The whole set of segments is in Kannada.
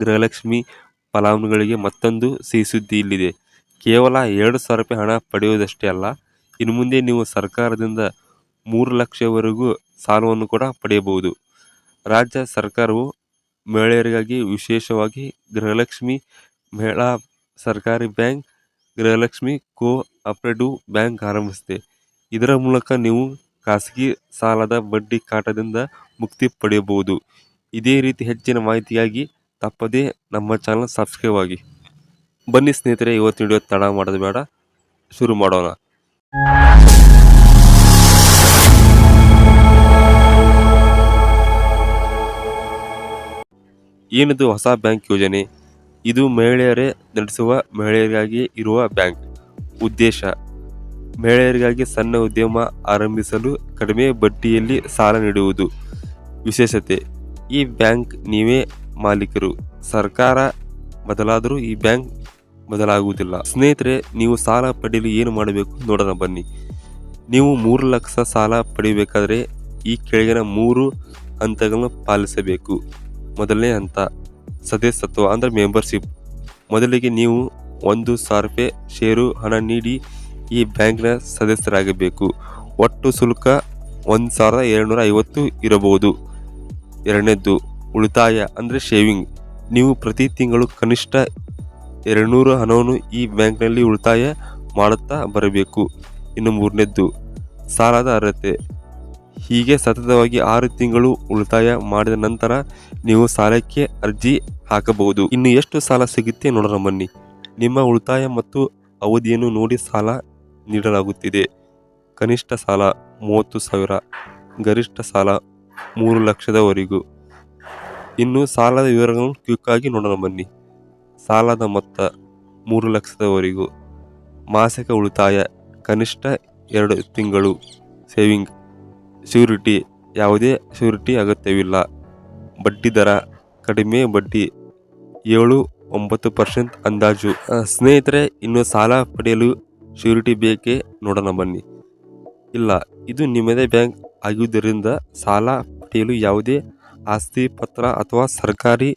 ಗೃಹಲಕ್ಷ್ಮಿ ಫಲಾನುಭವಿಗಳಿಗೆ ಮತ್ತೊಂದು ಸಿಹಿ ಸುದ್ದಿ ಇಲ್ಲಿದೆ. ಕೇವಲ 2,000 ರೂಪಾಯಿ ಹಣ ಪಡೆಯುವುದಷ್ಟೇ ಅಲ್ಲ, ಇನ್ನು ಮುಂದೆ ನೀವು ಸರ್ಕಾರದಿಂದ 3 ಲಕ್ಷವರೆಗೂ ಸಾಲವನ್ನು ಕೂಡ ಪಡೆಯಬಹುದು. ರಾಜ್ಯ ಸರ್ಕಾರವು ಮಹಿಳೆಯರಿಗಾಗಿ ವಿಶೇಷವಾಗಿ ಗೃಹಲಕ್ಷ್ಮಿ ಮಹಿಳಾ ಸರ್ಕಾರಿ ಬ್ಯಾಂಕ್, ಗೃಹಲಕ್ಷ್ಮಿ ಕೋ-ಆಪರೇಟಿವ್ ಬ್ಯಾಂಕ್ ಆರಂಭಿಸಿದೆ. ಇದರ ಮೂಲಕ ನೀವು ಖಾಸಗಿ ಸಾಲದ ಬಡ್ಡಿ ಕಾಟದಿಂದ ಮುಕ್ತಿ ಪಡೆಯಬಹುದು. ಇದೇ ರೀತಿ ಹೆಚ್ಚಿನ ಮಾಹಿತಿಗಾಗಿ ತಪ್ಪದೇ ನಮ್ಮ ಚಾನಲ್ ಸಬ್ಸ್ಕ್ರೈಬ್ ಆಗಿ. ಬನ್ನಿ ಸ್ನೇಹಿತರೆ, ಇವತ್ತು ವಿಡಿಯೋ ತಡ ಮಾಡೋದು ಬೇಡ, ಶುರು ಮಾಡೋಣ. ಏನಿದು ಹೊಸ ಬ್ಯಾಂಕ್ ಯೋಜನೆ? ಇದು ಮಹಿಳೆಯರೇ ನಡೆಸುವ ಮಹಿಳೆಯರಿಗಾಗಿ ಇರುವ ಬ್ಯಾಂಕ್. ಉದ್ದೇಶ: ಮಹಿಳೆಯರಿಗಾಗಿ ಸಣ್ಣ ಉದ್ಯಮ ಆರಂಭಿಸಲು ಕಡಿಮೆ ಬಡ್ಡಿಯಲ್ಲಿ ಸಾಲ ನೀಡುವುದು. ವಿಶೇಷತೆ: ಈ ಬ್ಯಾಂಕ್ ನೀವೇ ಮಾಲೀಕರು. ಸರ್ಕಾರ ಬದಲಾದರೂ ಈ ಬ್ಯಾಂಕ್ ಬದಲಾಗುವುದಿಲ್ಲ. ಸ್ನೇಹಿತರೆ, ನೀವು ಸಾಲ ಪಡೆಯಲು ಏನು ಮಾಡಬೇಕು ನೋಡೋಣ ಬನ್ನಿ. ನೀವು 3 ಲಕ್ಷ ಸಾಲ ಪಡೆಯಬೇಕಾದರೆ ಈ ಕೆಳಗಿನ 3 ಹಂತಗಳನ್ನು ಪಾಲಿಸಬೇಕು. ಮೊದಲನೇ ಹಂತ ಸದಸ್ಯತ್ವ ಅಂದರೆ ಮೆಂಬರ್ಶಿಪ್. ಮೊದಲಿಗೆ ನೀವು 1,000 ರೂಪಾಯಿ ಷೇರು ಹಣ ನೀಡಿ ಈ ಬ್ಯಾಂಕ್ನ ಸದಸ್ಯರಾಗಬೇಕು. ಒಟ್ಟು ಶುಲ್ಕ 1,250 ಇರಬಹುದು. ಎರಡನೇದ್ದು ಉಳಿತಾಯ ಅಂದರೆ ಶೇವಿಂಗ್. ನೀವು ಪ್ರತಿ ತಿಂಗಳು ಕನಿಷ್ಠ 200 ಹಣವನ್ನು ಈ ಬ್ಯಾಂಕ್ನಲ್ಲಿ ಉಳಿತಾಯ ಮಾಡುತ್ತಾ ಬರಬೇಕು. ಇನ್ನು ಮೂರನೇದ್ದು ಸಾಲದ ಅರ್ಹತೆ. ಹೀಗೆ ಸತತವಾಗಿ 6 ತಿಂಗಳು ಉಳಿತಾಯ ಮಾಡಿದ ನಂತರ ನೀವು ಸಾಲಕ್ಕೆ ಅರ್ಜಿ ಹಾಕಬಹುದು. ಇನ್ನು ಎಷ್ಟು ಸಾಲ ಸಿಗುತ್ತೆ ನೋಡೋಣ ಬನ್ನಿ. ನಿಮ್ಮ ಉಳಿತಾಯ ಮತ್ತು ಅವಧಿಯನ್ನು ನೋಡಿ ಸಾಲ ನೀಡಲಾಗುತ್ತಿದೆ. ಕನಿಷ್ಠ ಸಾಲ 30,000, ಗರಿಷ್ಠ ಸಾಲ 3 ಲಕ್ಷದವರೆಗೂ. ಇನ್ನು ಸಾಲದ ವಿವರಗಳನ್ನು ಕ್ವಿಕ್ ಆಗಿ ನೋಡೋಣ ಬನ್ನಿ. ಸಾಲದ ಮೊತ್ತ 3 ಲಕ್ಷದವರೆಗೂ. ಮಾಸಿಕ ಉಳಿತಾಯ ಕನಿಷ್ಠ 2 ತಿಂಗಳು. ಸೇವಿಂಗ್. ಶ್ಯೂರಿಟಿ. ಯಾವುದೇ ಶ್ಯೂರಿಟಿ ಅಗತ್ಯವಿಲ್ಲ. ಬಡ್ಡಿ ದರ ಕಡಿಮೆ ಬಡ್ಡಿ 7-9% ಅಂದಾಜು. ಸ್ನೇಹಿತರೆ, ಇನ್ನು ಸಾಲ ಪಡೆಯಲು ಶ್ಯೂರಿಟಿ ಬೇಕೇ ನೋಡೋಣ ಬನ್ನಿ. ಇಲ್ಲ, ಇದು ನಿಮ್ಮದೇ ಬ್ಯಾಂಕ್ ಆಗಿರುವುದರಿಂದ ಸಾಲ ಪಡೆಯಲು ಯಾವುದೇ ಆಸ್ತಿ ಪತ್ರ ಅಥವಾ ಸರ್ಕಾರಿ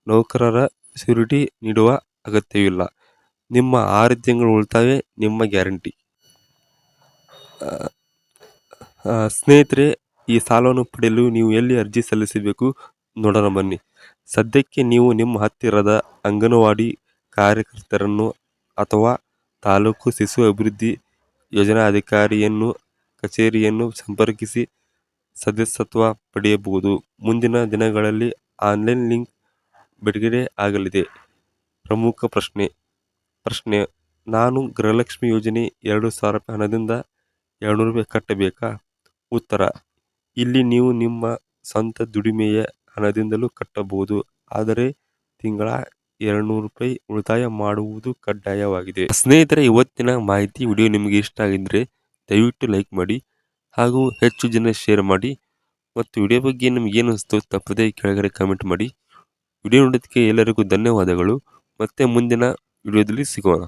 ನೌಕರರ ಶ್ಯೂರಿಟಿ ನೀಡುವ ಅಗತ್ಯವಿಲ್ಲ. ನಿಮ್ಮ 6 ತಿಂಗಳು ಉಳಿತಾಯ ನಿಮ್ಮ ಗ್ಯಾರಂಟಿ. ಸ್ನೇಹಿತರೆ, ಈ ಸಾಲವನ್ನು ಪಡೆಯಲು ನೀವು ಎಲ್ಲಿ ಅರ್ಜಿ ಸಲ್ಲಿಸಬೇಕು ನೋಡೋಣ ಬನ್ನಿ. ಸದ್ಯಕ್ಕೆ ನೀವು ನಿಮ್ಮ ಹತ್ತಿರದ ಅಂಗನವಾಡಿ ಕಾರ್ಯಕರ್ತರನ್ನು ಅಥವಾ ತಾಲೂಕು ಶಿಶು ಅಭಿವೃದ್ಧಿ ಯೋಜನಾಧಿಕಾರಿಯನ್ನು ಕಚೇರಿಯನ್ನು ಸಂಪರ್ಕಿಸಿ ಸದಸ್ಯತ್ವ ಪಡೆಯಬಹುದು. ಮುಂದಿನ ದಿನಗಳಲ್ಲಿ ಆನ್ಲೈನ್ ಲಿಂಕ್ ಬಿಡುಗಡೆ ಆಗಲಿದೆ. ಪ್ರಮುಖ ಪ್ರಶ್ನೆ: ನಾನು ಗೃಹಲಕ್ಷ್ಮಿ ಯೋಜನೆ 2,000 ರೂಪಾಯಿ ಹಣದಿಂದ 200 ರೂಪಾಯಿ ಕಟ್ಟಬೇಕಾ? ಉತ್ತರ: ಇಲ್ಲಿ ನೀವು ನಿಮ್ಮ ಸ್ವಂತ ದುಡಿಮೆಯ ಹಣದಿಂದಲೂ ಕಟ್ಟಬಹುದು. ಆದರೆ ತಿಂಗಳ 200 ರೂಪಾಯಿ ಉಳಿತಾಯ ಮಾಡುವುದು ಕಡ್ಡಾಯವಾಗಿದೆ. ಸ್ನೇಹಿತರೆ, ಇವತ್ತಿನ ಮಾಹಿತಿ ವಿಡಿಯೋ ನಿಮಗೆ ಇಷ್ಟ ಆಗಿದ್ರೆ ದಯವಿಟ್ಟು ಲೈಕ್ ಮಾಡಿ ಹಾಗೂ ಹೆಚ್ಚು ಜನ ಶೇರ್ ಮಾಡಿ. ಮತ್ತು ವಿಡಿಯೋ ಬಗ್ಗೆ ನಿಮ್ಗೆ ಏನು ಅನಿಸ್ತು ತಪ್ಪದೇ ಕೆಳಗಡೆ ಕಮೆಂಟ್ ಮಾಡಿ. ವಿಡಿಯೋ ನೋಡೋದಕ್ಕೆ ಎಲ್ಲರಿಗೂ ಧನ್ಯವಾದಗಳು. ಮತ್ತೆ ಮುಂದಿನ ವಿಡಿಯೋದಲ್ಲಿ ಸಿಗೋಣ.